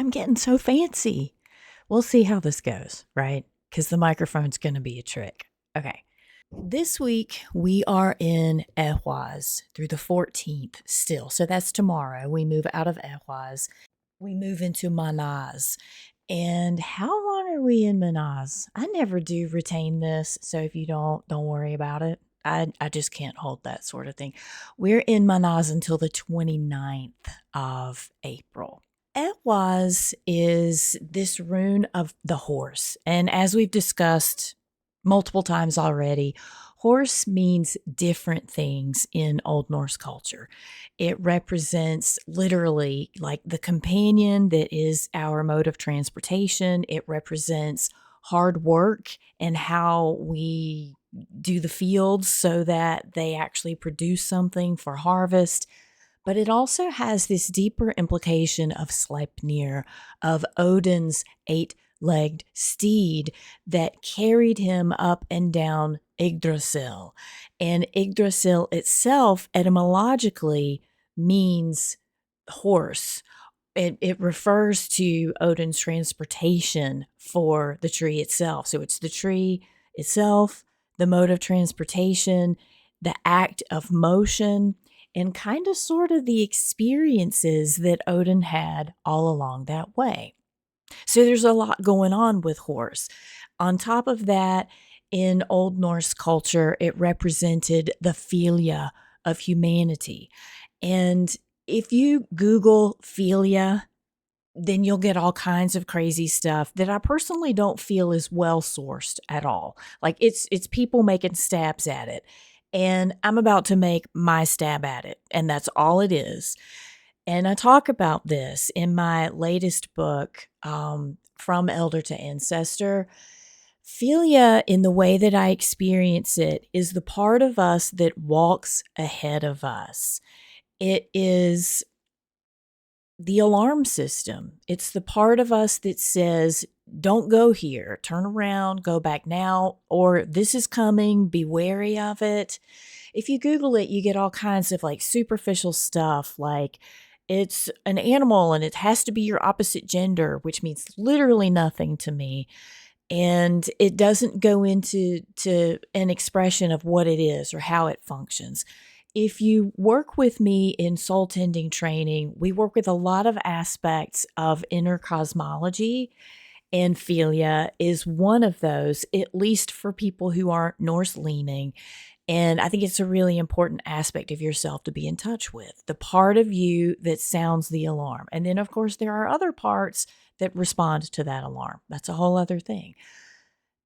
I'm getting so fancy. We'll see how this goes, right? Because the microphone's going to be a trick. Okay. This week, we are in Ehwaz through the 14th still. So that's tomorrow. We move out of Ehwaz. We move into Mannaz. And how long are we in Mannaz? I never do retain this. So if you don't worry about it. I just can't hold that sort of thing. We're in Mannaz until the 29th of April. Ehwaz is this rune of the horse. And as we've discussed multiple times already, horse means different things in Old Norse culture. It represents literally like the companion that is our mode of transportation. It represents hard work and how we do the fields so that they actually produce something for harvest. But it also has this deeper implication of Sleipnir, of Odin's eight-legged steed that carried him up and down Yggdrasil. And Yggdrasil itself, etymologically, means horse. It refers to Odin's transportation for the tree itself. So it's the tree itself, the mode of transportation, the act of motion, and kind of sort of the experiences that Odin had all along that way. So there's a lot going on with horse. On top of that, in Old Norse culture, it represented the philia of humanity. And if you Google philia, then you'll get all kinds of crazy stuff that I personally don't feel is well sourced at all. Like it's people making stabs at it. And I'm about to make my stab at it. And that's all it is. And I talk about this in my latest book, From Elder to Ancestor. Philia, in the way that I experience it, is the part of us that walks ahead of us. It is the alarm system. It's the part of us that says, don't go here, turn around, go back now, or this is coming, be wary of it. If you Google it, you get all kinds of like superficial stuff, like it's an animal and it has to be your opposite gender, which means literally nothing to me. And it doesn't go into an expression of what it is or how it functions. If you work with me in soul tending training, we work with a lot of aspects of inner cosmology, and philia is one of those, at least for people who aren't Norse leaning. And I think it's a really important aspect of yourself to be in touch with, the part of you that sounds the alarm. And then, of course, there are other parts that respond to that alarm. That's a whole other thing.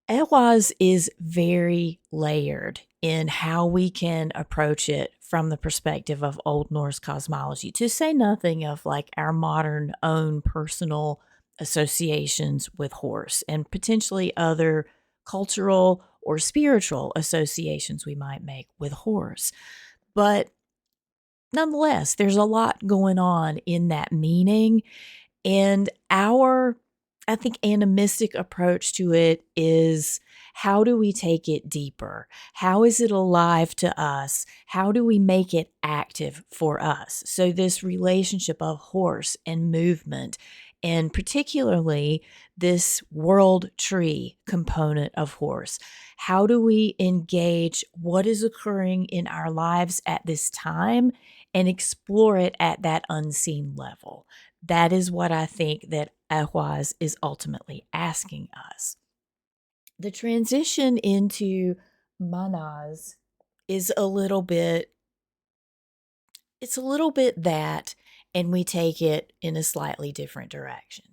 Ehwaz is very layered in how we can approach it from the perspective of Old Norse cosmology, to say nothing of like our modern own personal associations with horse and potentially other cultural or spiritual associations we might make with horse. But nonetheless, there's a lot going on in that meaning. And our, I think, animistic approach to it is, how do we take it deeper? How is it alive to us? How do we make it active for us? So this relationship of horse and movement, and particularly this world tree component of horse. How do we engage what is occurring in our lives at this time and explore it at that unseen level? That is what I think that Ehwaz is ultimately asking us. The transition into Mannaz is a little bit that, and we take it in a slightly different direction.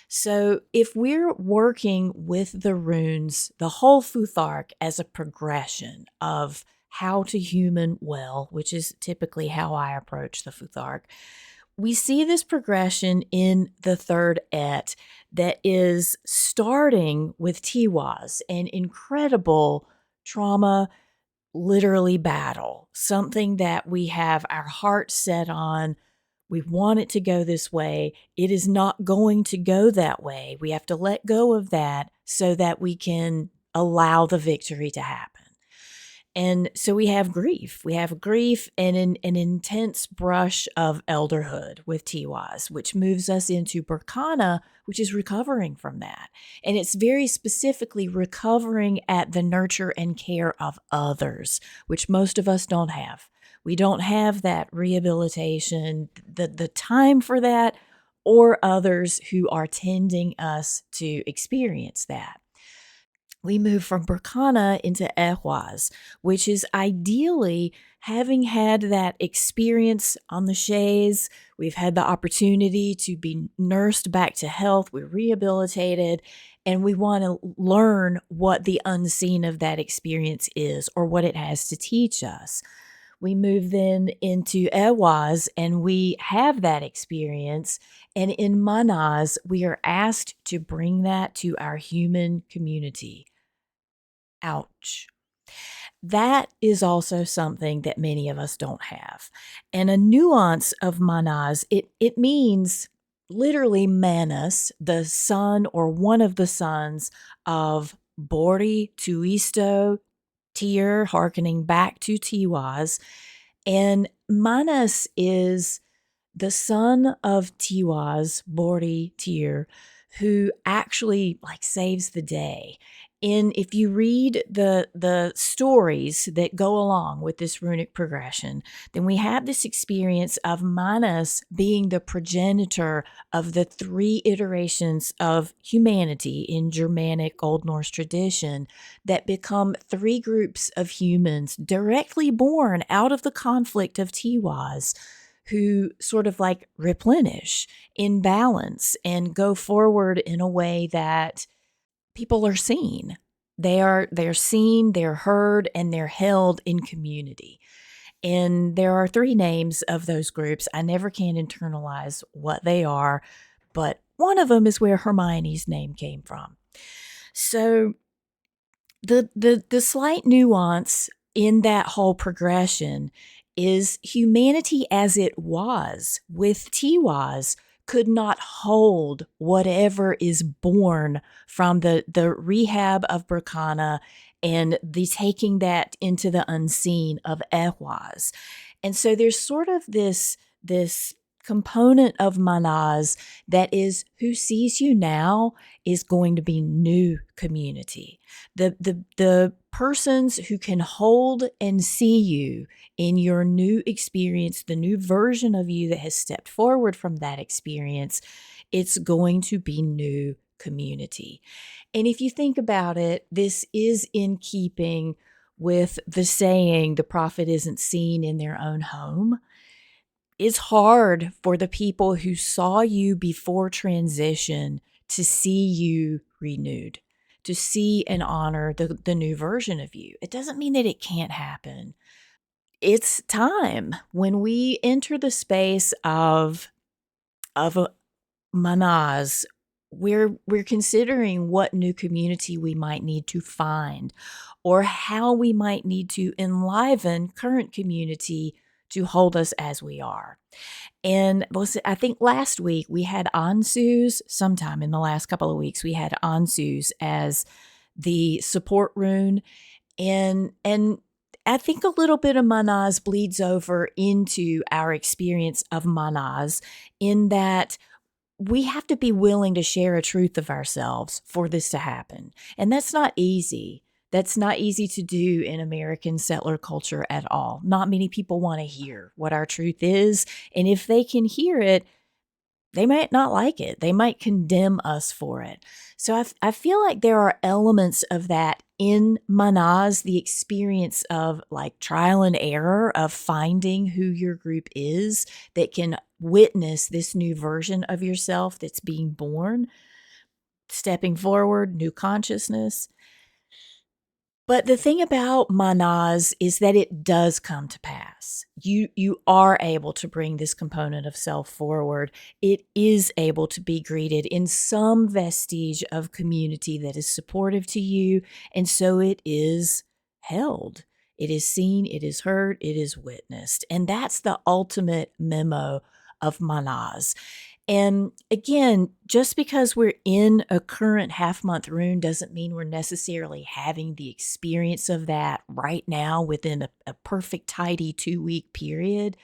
So if we're working with the runes, the whole Futhark as a progression of how to human well, which is typically how I approach the Futhark, we see this progression in the third et that is starting with Tiwaz, an incredible trauma, literally battle, something that we have our heart set on. We want it to go this way. It is not going to go that way. We have to let go of that so that we can allow the victory to happen. And so we have grief. We have grief and an intense brush of elderhood with Tiwaz, which moves us into Burkana, which is recovering from that. And it's very specifically recovering at the nurture and care of others, which most of us don't have. We don't have that rehabilitation, the time for that, or others who are tending us to experience that. We move from Burkana into Ehwaz, which is ideally having had that experience on the chaise. We've had the opportunity to be nursed back to health. We're rehabilitated, and we want to learn what the unseen of that experience is or what it has to teach us. We move then into Ehwaz and we have that experience. And in Mannaz, we are asked to bring that to our human community. Ouch. That is also something that many of us don't have. And a nuance of Mannaz, it means literally Manus, the son or one of the sons of Bori Tuisto, Tyr, hearkening back to Tiwaz. And Manus is the son of Tiwaz, Bori Tyr, who actually saves the day. If you read the stories that go along with this runic progression, then we have this experience of Manus being the progenitor of the three iterations of humanity in Germanic Old Norse tradition that become three groups of humans directly born out of the conflict of Tiwaz, who sort of replenish in balance and go forward in a way that people are seen. They're seen, they're heard, and they're held in community. And there are three names of those groups. I never can internalize what they are, but one of them is where Hermione's name came from. So the slight nuance in that whole progression is humanity as it was with Tiwaz could not hold whatever is born from the rehab of Burkana and the taking that into the unseen of Ehwaz. And so there's sort of this component of Mannaz that is who sees you now is going to be new community. The persons who can hold and see you in your new experience, the new version of you that has stepped forward from that experience, it's going to be new community. And if you think about it, this is in keeping with the saying, the prophet isn't seen in their own home. It's hard for the people who saw you before transition to see you renewed, to see and honor the new version of you. It doesn't mean that it can't happen. It's time when we enter the space of a Mannaz, we're considering what new community we might need to find or how we might need to enliven current community to hold us as we are. And I think last week we had Ansu's, sometime in the last couple of weeks, we had Ansu's as the support rune. And I think a little bit of Mannaz bleeds over into our experience of Mannaz in that we have to be willing to share a truth of ourselves for this to happen. And that's not easy. That's not easy to do in American settler culture at all. Not many people want to hear what our truth is. And if they can hear it, they might not like it. They might condemn us for it. So I feel like there are elements of that in Mannaz, the experience of trial and error of finding who your group is that can witness this new version of yourself that's being born, stepping forward, new consciousness. But the thing about Mannaz is that it does come to pass. You are able to bring this component of self forward. It is able to be greeted in some vestige of community that is supportive to you, and so it is held. It is seen, it is heard, it is witnessed. And that's the ultimate memo of Mannaz. And again, just because we're in a current half-month rune doesn't mean we're necessarily having the experience of that right now within a perfect, tidy 2-week period.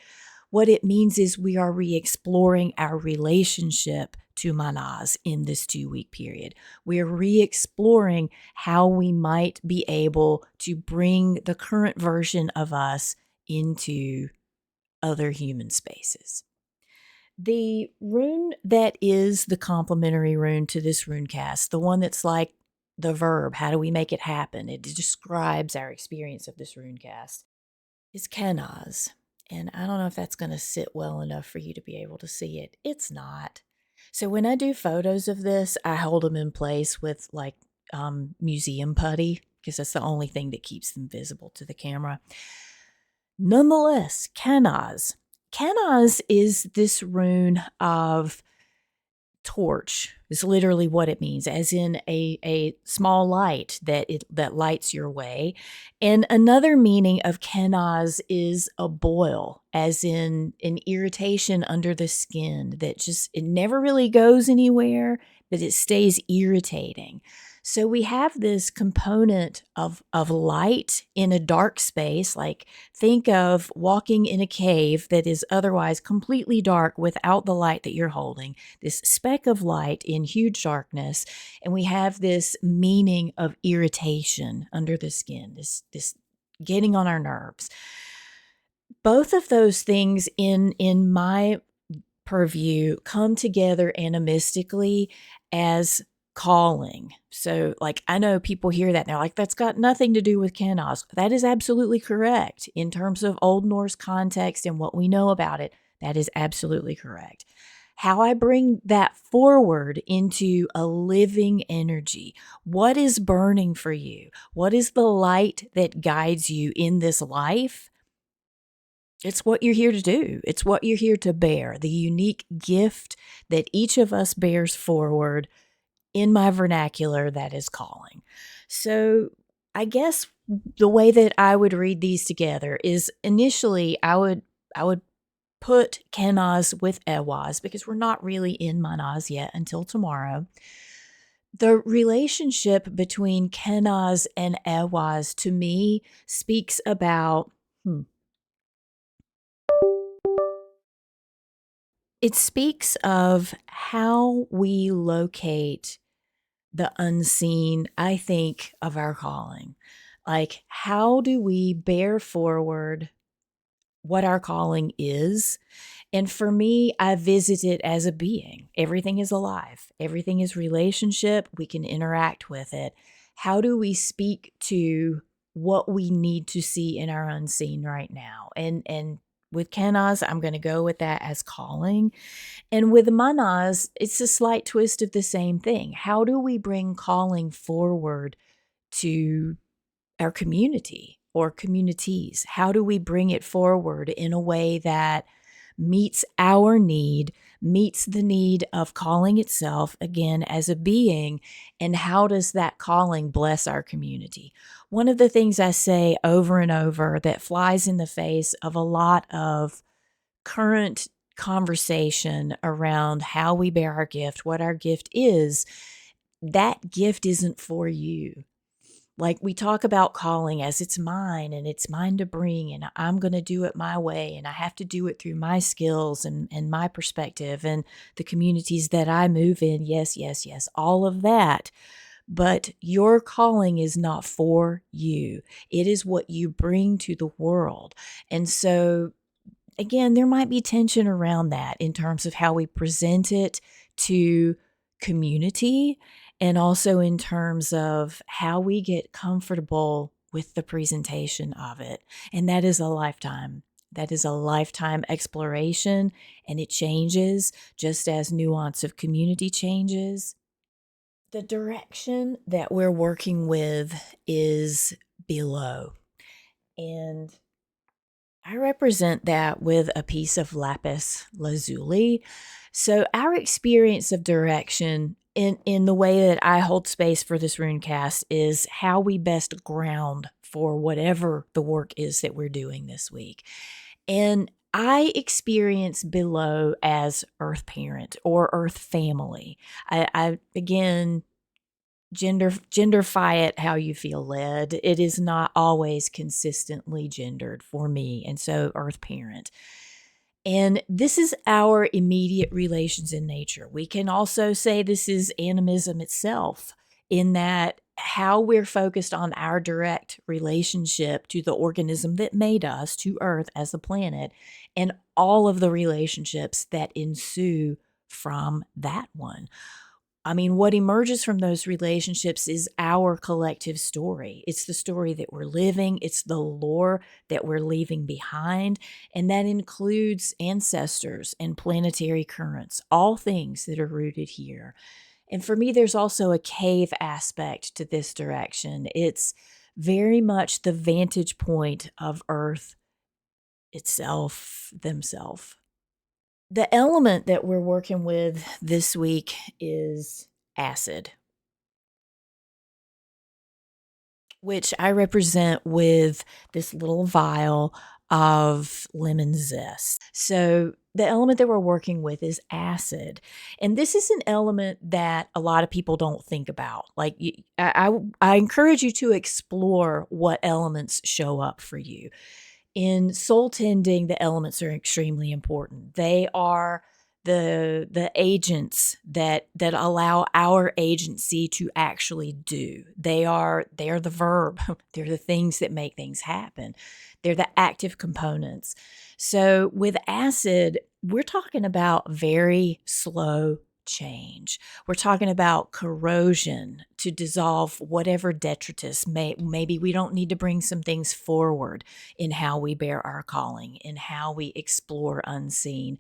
What it means is we are re-exploring our relationship to Mannaz in this 2-week period. We're re-exploring how we might be able to bring the current version of us into other human spaces. The rune that is the complementary rune to this runecast, the one that's like the verb, how do we make it happen? It describes our experience of this runecast, is Kenaz. And I don't know if that's going to sit well enough for you to be able to see it. It's not. So when I do photos of this, I hold them in place with like museum putty, because that's the only thing that keeps them visible to the camera. Nonetheless, Kenaz. Kenaz is this rune of torch, is literally what it means, as in a small light that lights your way. And another meaning of Kenaz is a boil, as in an irritation under the skin that just, it never really goes anywhere, but it stays irritating. So we have this component of light in a dark space. Like, think of walking in a cave that is otherwise completely dark without the light that you're holding, this speck of light in huge darkness, and we have this meaning of irritation under the skin, this getting on our nerves. Both of those things in my purview come together animistically as calling. So, like, I know people hear that and they're like, that's got nothing to do with Kenaz. That is absolutely correct. In terms of Old Norse context and what we know about it, that is absolutely correct. How I bring that forward into a living energy. What is burning for you? What is the light that guides you in this life? It's what you're here to do. It's what you're here to bear, the unique gift that each of us bears forward. In my vernacular, that is calling. So I guess the way that I would read these together is initially I would put Kenaz with Ehwaz, because we're not really in Mannaz yet until tomorrow. The relationship between Kenaz and Ehwaz, to me, speaks about it speaks of how we locate the unseen, I think, of our calling. Like, how do we bear forward what our calling is? And for me, I visit it as a being. Everything is alive. Everything is relationship. We can interact with it. How do we speak to what we need to see in our unseen right now? And with Kenaz, I'm going to go with that as calling. And with Mannaz, it's a slight twist of the same thing. How do we bring calling forward to our community or communities? How do we bring it forward in a way that meets our need, meets the need of calling itself, again, as a being? And how does that calling bless our community? One of the things I say over and over that flies in the face of a lot of current conversation around how we bear our gift, what our gift is, that gift isn't for you. Like, we talk about calling as it's mine and it's mine to bring, and I'm going to do it my way, and I have to do it through my skills and my perspective and the communities that I move in. Yes, yes, yes, all of that. But your calling is not for you. It is what you bring to the world. And so, again, there might be tension around that in terms of how we present it to community, and also in terms of how we get comfortable with the presentation of it. And that is a lifetime. That is a lifetime exploration, and it changes just as nuance of community changes. The direction that we're working with is below. And I represent that with a piece of lapis lazuli. So our experience of direction in the way that I hold space for this runecast is how we best ground for whatever the work is that we're doing this week. And I experience below as earth parent or earth family. I again, genderfy it how you feel led. It is not always consistently gendered for me. And so earth parent. And this is our immediate relations in nature. We can also say this is animism itself, in that how we're focused on our direct relationship to the organism that made us, to Earth as a planet, and all of the relationships that ensue from that one. I mean, what emerges from those relationships is our collective story. It's the story that we're living, it's the lore that we're leaving behind, and that includes ancestors and planetary currents, all things that are rooted here. And for me, there's also a cave aspect to this direction. It's very much the vantage point of Earth itself, themselves. The element that we're working with this week is acid, which I represent with this little vial of lemon zest. So the element that we're working with is acid. And this is an element that a lot of people don't think about. Like, I encourage you to explore what elements show up for you. In soul tending, the elements are extremely important. They are the agents that allow our agency to actually do. They're the verb. They're the things that make things happen. They're the active components. So with acid, we're talking about very slow change. We're talking about corrosion to dissolve whatever detritus. Maybe we don't need to bring some things forward in how we bear our calling, in how we explore unseen.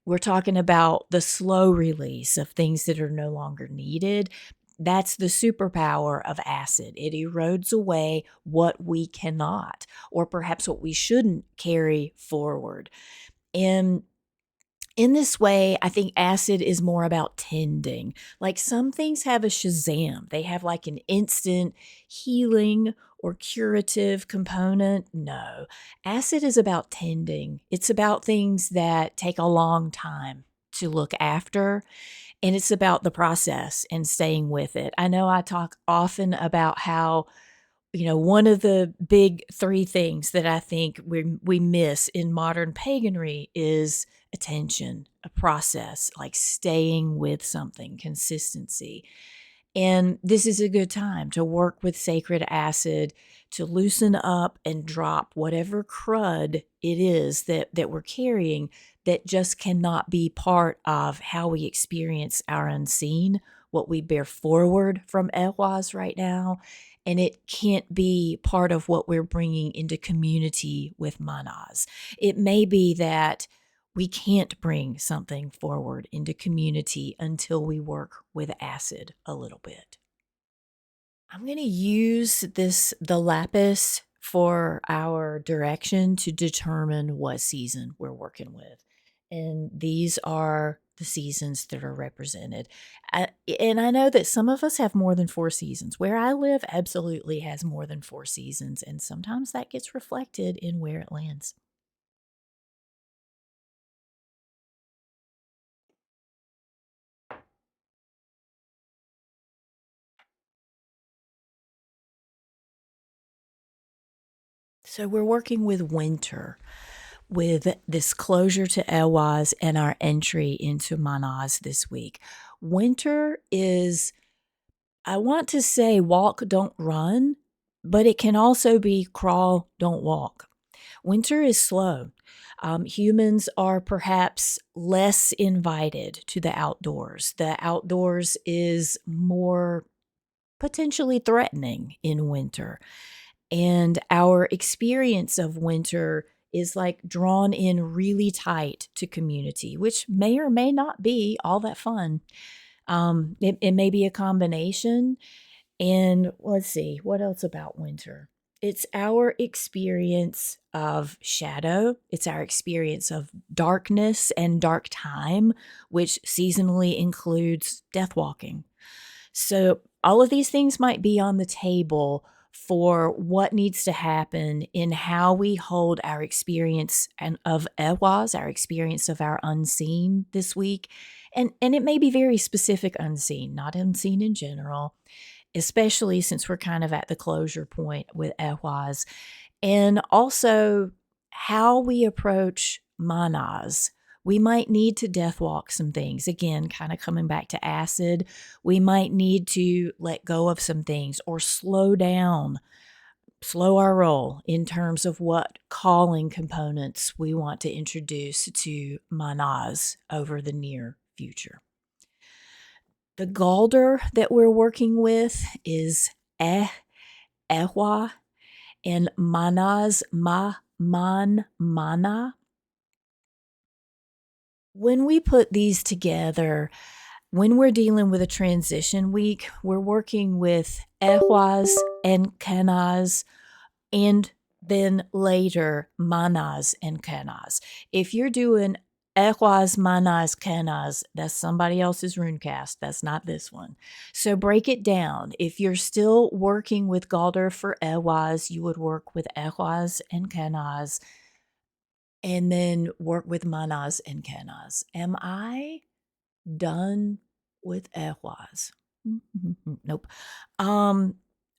We're talking about the slow release of things that are no longer needed. That's the superpower of acid. It erodes away what we cannot, or perhaps what we shouldn't carry forward. And in this way, I think acid is more about tending. Like, some things have a Shazam. They have like an instant healing or curative component. No, acid is about tending. It's about things that take a long time to look after. And it's about the process and staying with it. I know I talk often about how, one of the big three things that I think we miss in modern paganry is attention, a process, like staying with something, consistency. And this is a good time to work with sacred acid to loosen up and drop whatever crud it is that we're carrying that just cannot be part of how we experience our unseen, what we bear forward from Ehwaz right now. And it can't be part of what we're bringing into community with Mannaz. It may be that we can't bring something forward into community until we work with acid a little bit. I'm going to use the lapis for our direction to determine what season we're working with. And these are the seasons that are represented. And I know that some of us have more than 4 seasons. Where I live absolutely has more than 4 seasons. And sometimes that gets reflected in where it lands. So we're working with winter, with this closure to Ehwaz and our entry into Mannaz this week. Winter is, I want to say, walk, don't run, but it can also be crawl, don't walk. Winter is slow. Humans are perhaps less invited to the outdoors. The outdoors is more potentially threatening in winter. And our experience of winter is like drawn in really tight to community, which may or may not be all that fun. It may be a combination. And let's see, what else about winter? It's our experience of shadow. It's our experience of darkness and dark time, which seasonally includes death walking. So all of these things might be on the table for what needs to happen in how we hold our experience and of Ehwaz, our experience of our unseen this week. And it may be very specific unseen, not unseen in general, especially since we're kind of at the closure point with Ehwaz. And also how we approach Mannaz. We might need to death walk some things. Again, kind of coming back to acid, we might need to let go of some things or slow down, slow our roll in terms of what calling components we want to introduce to Mannaz over the near future. The galder that we're working with is Ehwa and Mannaz, mana. When we put these together, when we're dealing with a transition week, we're working with Ehwaz and Kenaz, and then later Mannaz and Kenaz. If you're doing Ehwaz-Mannaz, Kenaz, that's somebody else's runecast. That's not this one. So break it down. If you're still working with Galder for Ehwaz, you would work with Ehwaz and Kenaz, and then work with Mannaz and Kenaz. Am I done with Ehwaz? Nope.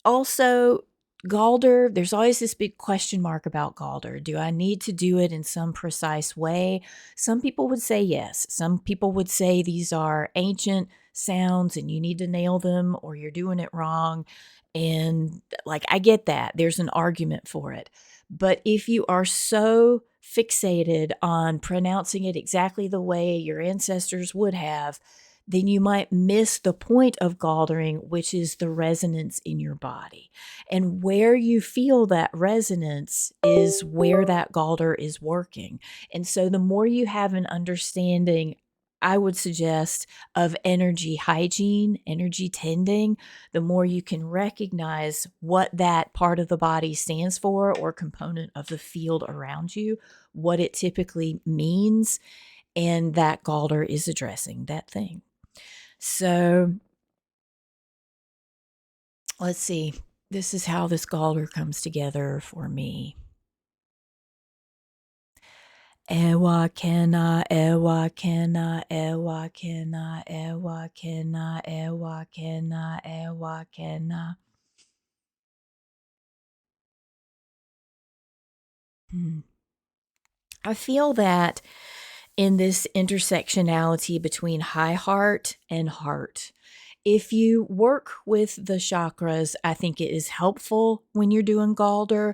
Also, Galder, there's always this big question mark about Galder. Do I need to do it in some precise way? Some people would say yes. Some people would say these are ancient sounds and you need to nail them or you're doing it wrong. And like, I get that. There's an argument for it. But if you are so fixated on pronouncing it exactly the way your ancestors would have, then you might miss the point of galdering, which is the resonance in your body. And where you feel that resonance is where that galder is working. And so the more you have an understanding, I would suggest, of energy hygiene, energy tending, the more you can recognize what that part of the body stands for or component of the field around you, what it typically means, and that galder is addressing that thing. So let's see. This is how this galder comes together for me. Ewa kena, ewa kena, ewa kena, ewa kena, ewa kena, ewa kena. I feel that in this intersectionality between high heart and heart, if you work with the chakras, I think it is helpful when you're doing Galder.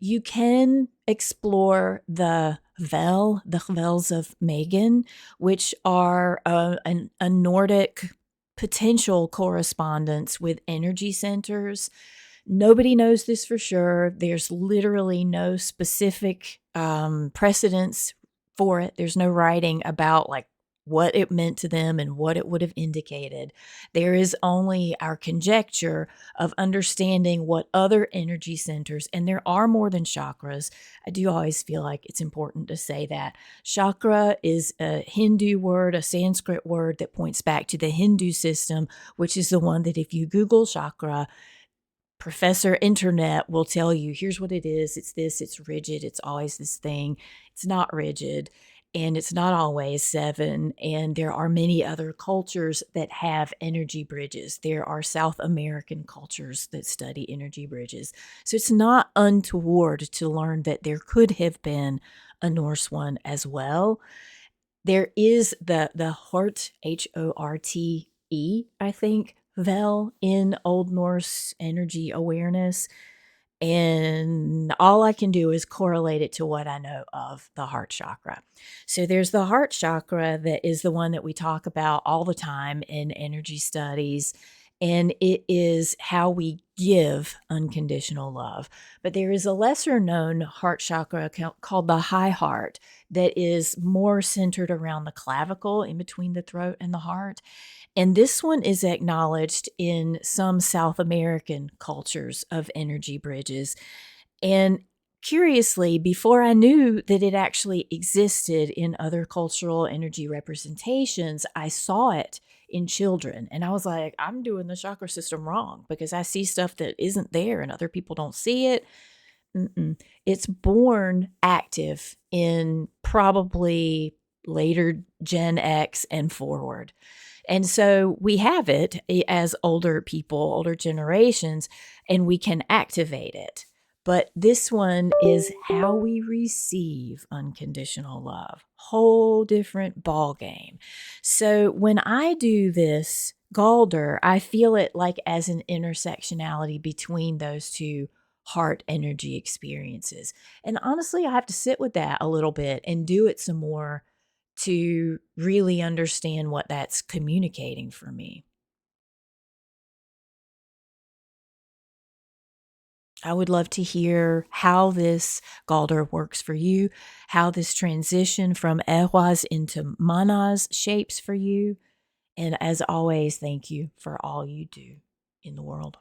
You can explore the Hvels of Megan, which are a Nordic potential correspondence with energy centers. Nobody knows this for sure. There's literally no specific precedence for it. There's no writing about like what it meant to them and what it would have indicated. There is only our conjecture of understanding what other energy centers, and there are more than chakras. I do always feel like it's important to say that. Chakra is a Hindu word, a Sanskrit word that points back to the Hindu system, which is the one that if you Google chakra, Professor Internet will tell you, here's what it is. It's this, it's rigid. It's always this thing. It's not rigid and it's not always 7. And there are many other cultures that have energy bridges. There are South American cultures that study energy bridges. So it's not untoward to learn that there could have been a Norse one as well. There is the Hort, Horte, I think, Vel in Old Norse energy awareness. And all I can do is correlate it to what I know of the heart chakra. So there's the heart chakra that is the one that we talk about all the time in energy studies. And it is how we give unconditional love. But there is a lesser known heart chakra called the high heart that is more centered around the clavicle in between the throat and the heart. And this one is acknowledged in some South American cultures of energy bridges. And curiously, before I knew that it actually existed in other cultural energy representations, I saw it in children. And I was like, I'm doing the chakra system wrong because I see stuff that isn't there and other people don't see it. It's born active in probably later Gen X and forward. And so we have it as older people, older generations, and we can activate it. But this one is how we receive unconditional love. Whole different ball game. So when I do this Galder, I feel it like as an intersectionality between those two heart energy experiences. And honestly, I have to sit with that a little bit and do it some more to really understand what that's communicating for me. I would love to hear how this Galder works for you, how this transition from Ehwaz into Mannaz shapes for you. And as always, thank you for all you do in the world.